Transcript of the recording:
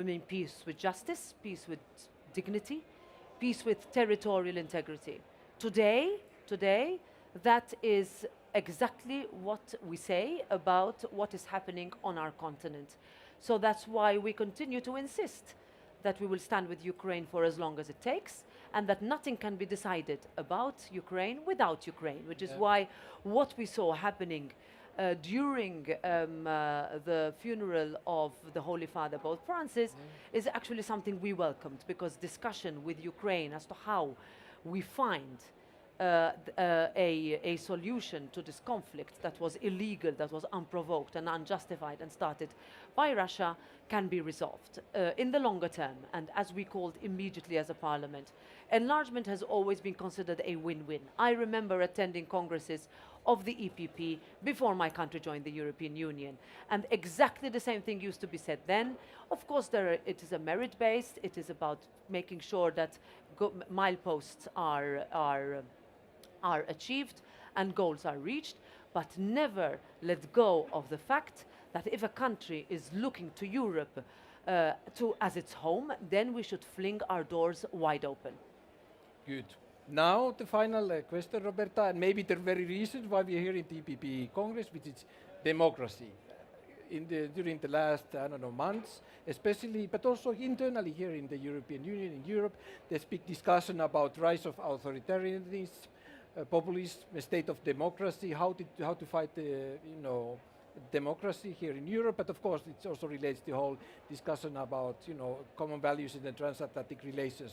I mean, peace with justice, peace with dignity, peace with territorial integrity. Today, that is exactly what we say about what is happening on our continent. So that's why we continue to insist that we will stand with Ukraine for as long as it takes, and that nothing can be decided about Ukraine without Ukraine, which is why what we saw happening during the funeral of the Holy Father, Pope Francis, is actually something we welcomed, because discussion with Ukraine as to how we find a solution to this conflict that was illegal, that was unprovoked and unjustified and started by Russia can be resolved in the longer term. And as we called immediately as a parliament, enlargement has always been considered a win-win. I remember attending congresses of the EPP before my country joined the European Union, and exactly the same thing used to be said then. Of course, it is a merit-based, it is about making sure that mileposts are achieved and goals are reached, but never let go of the fact that if a country is looking to Europe as its home, then we should fling our doors wide open. Good. Now the final question, Roberta, and maybe the very reason why we are here in the EPP Congress, which is democracy. During the last, I don't know, months, especially, but also internally here in the European Union, in Europe, there's big discussion about rise of authoritarianism, populism, a state of democracy, how to fight democracy here in Europe, but of course it also relates to the whole discussion about common values in the transatlantic relations.